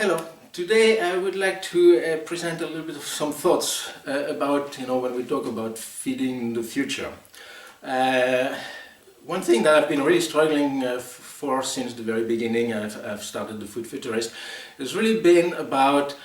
Hello. Today I would like to present a little bit of some thoughts about, when we talk about feeding the future. One thing that I've been really struggling for since the very beginning, I've started the Food Futurist, has really been about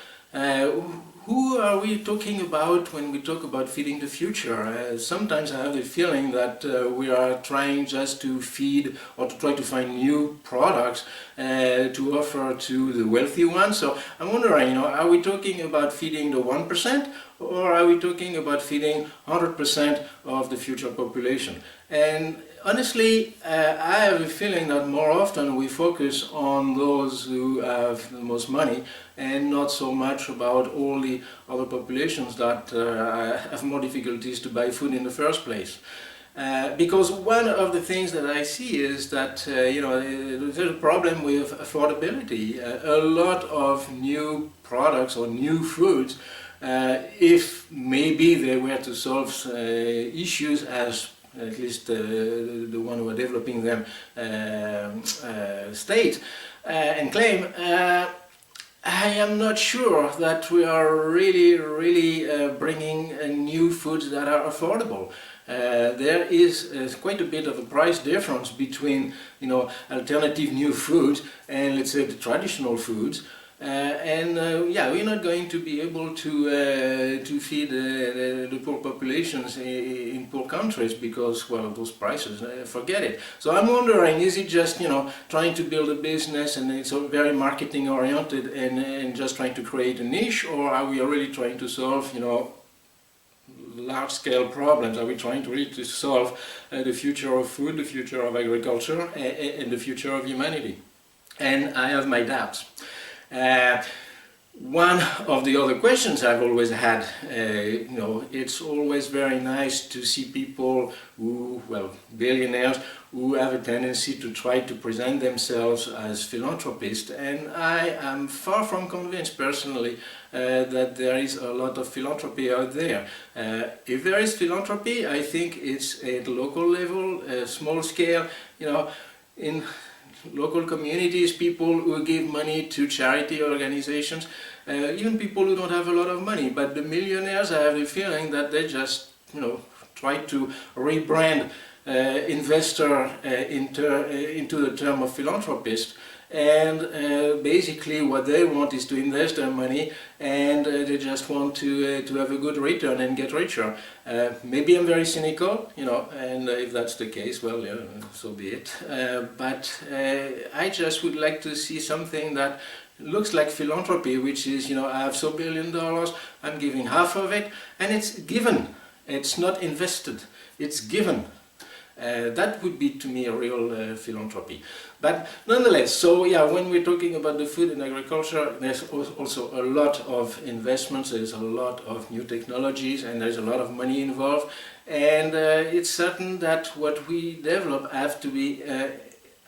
who are we talking about when we talk about feeding the future? Sometimes I have the feeling that we are trying just to feed or to try to find new products to offer to the wealthy ones. So I'm wondering, are we talking about feeding the 1% or are we talking about feeding 100% of the future population? And honestly, I have a feeling that more often we focus on those who have the most money and not so much about all the other populations that have more difficulties to buy food in the first place. Because one of the things that I see is that there's a problem with affordability. A lot of new products or new foods, if maybe they were to solve issues as at least the one who are developing them state and claim, I am not sure that we are really bringing new foods that are affordable. There is quite a bit of a price difference between alternative new foods and, let's say, the traditional foods. We're not going to be able to feed the poor populations in poor countries because, well, those prices, forget it. So I'm wondering, is it just trying to build a business and it's very marketing oriented and just trying to create a niche, or are we already trying to solve large-scale problems? Are we trying to really solve the future of food, the future of agriculture, and the future of humanity? And I have my doubts. One of the other questions I've always had, it's always very nice to see people who, billionaires, who have a tendency to try to present themselves as philanthropists, and I am far from convinced personally that there is a lot of philanthropy out there. If there is philanthropy, I think it's at local level, small scale, in local communities, people who give money to charity organizations, even people who don't have a lot of money. But the millionaires, I have the feeling that they just, try to rebrand investor into the term of philanthropist. And basically what they want is to invest their money, and they just want to have a good return and get richer. Maybe I'm very cynical, and if that's the case, well, yeah, so be it. But I just would like to see something that looks like philanthropy, which is, I have so $1 billion, I'm giving half of it, and it's given. It's not invested, it's given. That would be to me a real philanthropy. But nonetheless, so yeah, when we're talking about the food and agriculture, there's also a lot of investments, there's a lot of new technologies, and there's a lot of money involved. And it's certain that what we develop have to be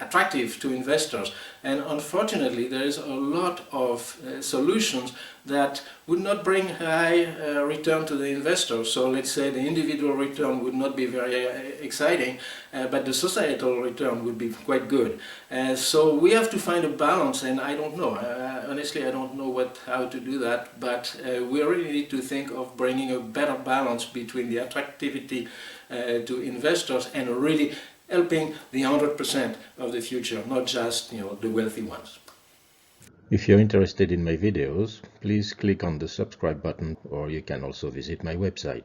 attractive to investors. And unfortunately, there is a lot of solutions that would not bring high return to the investor. So let's say the individual return would not be very exciting, but the societal return would be quite good. So we have to find a balance, and I don't know. Honestly, I don't know how to do that, but we really need to think of bringing a better balance between the attractivity to investors and really helping the 100% of the future, not just the wealthy ones. If you're interested in my videos, please click on the subscribe button, or you can also visit my website.